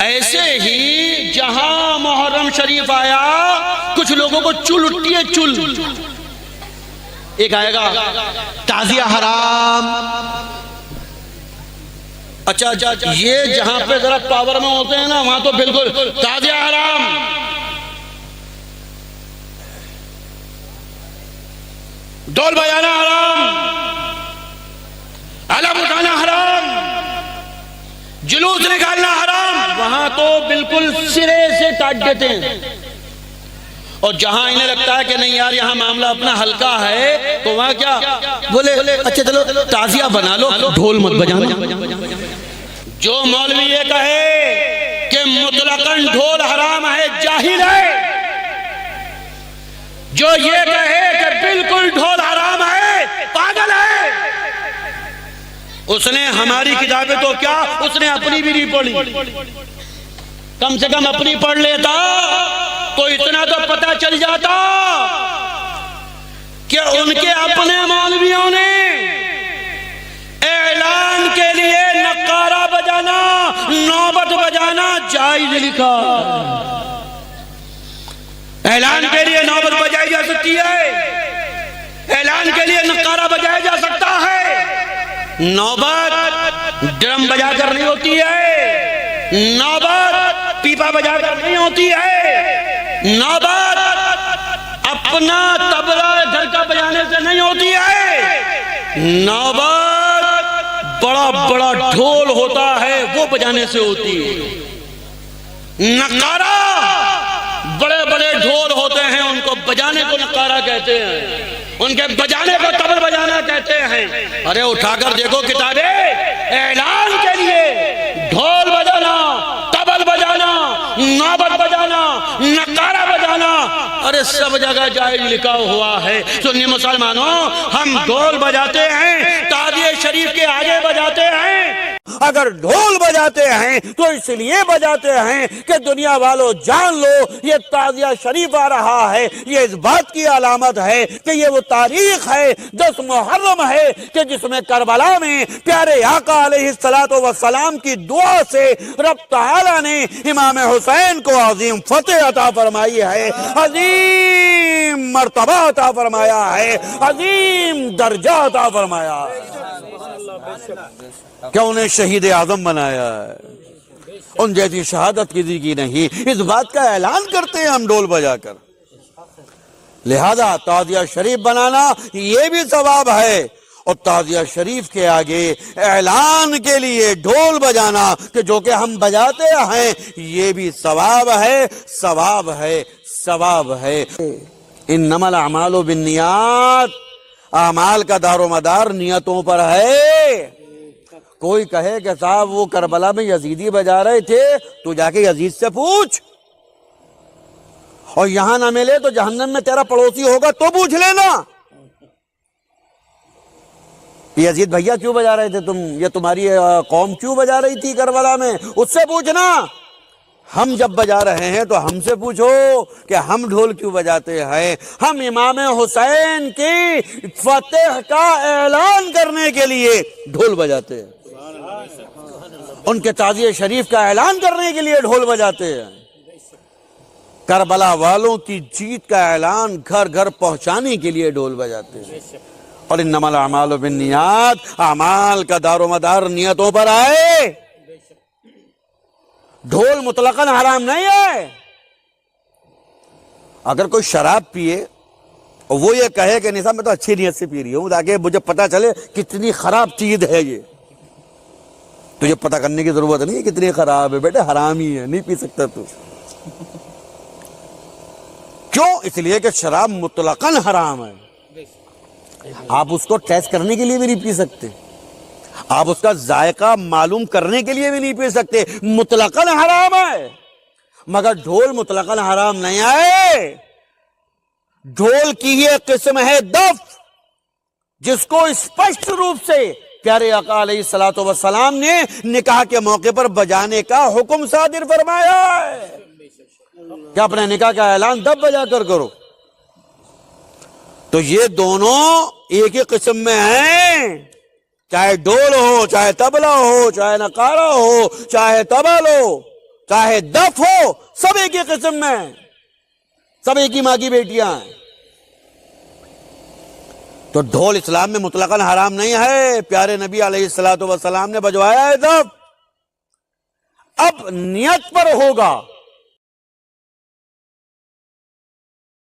ایسے ہی جہاں محرم شریف آیا کچھ لوگوں کو چل اٹھتی ہے، چل ایک آئے گا تعزیہ حرام. اچھا یہ جہاں پہ ذرا پاور میں ہوتے ہیں نا وہاں تو بالکل تعزیہ حرام. ڈول بجانا حرام، علم اٹھانا حرام، جلوس نکالنا حرام. وہاں تو بالکل سرے سے کاٹ دیتے ہیں. اور جہاں انہیں لگتا ہے کہ نہیں یار یہاں معاملہ اپنا ہلکا ہے تو وہاں کیا بولے اچھا چلو تعزیہ بنا لو، ڈھول مت بجانا. جو مولوی یہ کہے کہ مطلقاً ڈھول حرام ہے جاہل ہے. جو یہ کہے کہ بالکل ڈھول حرام ہے پاگل ہے. اس نے ہماری کتابیں تو کیا اس نے اپنی بھی نہیں پڑھی. کم سے کم اپنی پڑھ لیتا تو اتنا تو پتہ چل جاتا کہ ان کے اپنے مولویوں نے اعلان کے لیے نقارہ بجانا، نوبت بجانا جائز لکھا. اعلان کے لیے نوبت بجائی جا سکتی ہے، اعلان کے لیے نقارہ بجایا جا سکتا ہے. نوبت ڈرم بجا کر نہیں ہوتی ہے، نوبت پیپا بجا کر نہیں ہوتی ہے، نوبت اپنا طبلہ گھر کا بجانے سے نہیں ہوتی ہے، نوبت بڑا بڑا ڈھول ہوتا ہے وہ بجانے سے ہوتی ہے. نقارہ بڑے بڑے ڈھول ہوتے ہیں ان کو بجانے کو نقارہ کہتے ہیں، ان کے بجانے کو طبل بجانا کہتے ہیں. ارے اٹھا کر دیکھو کتابیں، اعلان کے لیے ڈھول بجانا، طبل بجانا، نوبت بجانا، نقارہ بجانا، ارے سب جگہ جائز لکھا ہوا ہے. سنی مسلمانوں ہم ڈھول بجاتے ہیں تعزیہ شریف کے آگے بجاتے ہیں. اگر ڈھول بجاتے ہیں تو اس لیے بجاتے ہیں کہ دنیا والوں جان لو یہ تعزیہ شریف آ رہا ہے. یہ اس بات کی علامت ہے کہ یہ وہ تاریخ ہے 10 محرم ہے کہ جس میں کربلا میں پیارے آقا علیہ السلام کی دعا سے رب تعالی نے امام حسین کو عظیم فتح عطا فرمائی ہے، عظیم مرتبہ عطا فرمایا ہے، عظیم درجہ عطا فرمایا ہے. کیا انہیں شہید اعظم بنایا ہے؟ ان جیسی شہادت کسی کی نہیں. اس بات کا اعلان کرتے ہیں ہم ڈھول بجا کر. لہذا تعزیہ شریف بنانا یہ بھی ثواب ہے، اور تعزیہ شریف کے آگے اعلان کے لیے ڈھول بجانا کہ جو کہ ہم بجاتے ہیں یہ بھی ثواب ہے، ثواب ہے، ثواب ہے. انما الاعمال بالنیات، اعمال کا دار و مدار نیتوں پر ہے. کوئی کہے کہ صاحب وہ کربلا میں یزیدی بجا رہے تھے تو جا کے یزید سے پوچھ، اور یہاں نہ ملے تو جہنم میں تیرا پڑوسی ہوگا تو پوچھ لینا. یزید بھیا کیوں بجا رہے تھے تم، یہ تمہاری قوم کیوں بجا رہی تھی کربلا میں، اس سے پوچھنا. ہم جب بجا رہے ہیں تو ہم سے پوچھو کہ ہم ڈھول کیوں بجاتے ہیں. ہم امام حسین کی فتح کا اعلان کرنے کے لیے ڈھول بجاتے ہیں، ان کے تعزیہ شریف کا اعلان کرنے کے لیے ڈھول بجاتے ہیں، کربلا والوں کی جیت کا اعلان گھر گھر پہنچانے کے لیے ڈھول بجاتے ہیں. اور انما الاعمال بالنیات، اعمال کا دار و مدار نیتوں پر آئے. ڈھول مطلقاً حرام نہیں ہے. اگر کوئی شراب پیے اور وہ یہ کہے کہ نہیں صاحب میں تو اچھی نیت سے پی رہی ہوں تاکہ مجھے پتا چلے کتنی خراب چیز ہے یہ، تجھے پتہ کرنے کی ضرورت نہیں ہے کتنی خراب ہے، بیٹے حرام ہی ہے، نہیں پی سکتا تو. کیوں؟ اس لیے کہ شراب مطلقاً حرام ہے. آپ اس کو ٹیسٹ کرنے کے لیے بھی نہیں پی سکتے، آپ اس کا ذائقہ معلوم کرنے کے لیے بھی نہیں پی سکتے، مطلقاً حرام ہے. مگر ڈھول مطلقاً حرام نہیں ہے. ڈھول کی ہی ایک قسم ہے دف، جس کو اسپشٹ روپ سے پیارے آقا علیہ السلام نے نکاح کے موقع پر بجانے کا حکم صادر فرمایا ہے کہ اپنے نکاح کا اعلان دف بجا کر کرو. تو یہ دونوں ایک ہی قسم میں ہیں، چاہے ڈھول ہو، چاہے طبلہ ہو، چاہے نقارہ ہو، چاہے طبل ہو، چاہے دف ہو، سب ایک ہی قسم میں، سب ایک ہی ماں کی بیٹیاں ہیں۔ تو ڈھول اسلام میں مطلقاً حرام نہیں ہے، پیارے نبی علیہ الصلوۃ والسلام نے بجوایا ہے دف۔ اب نیت پر ہوگا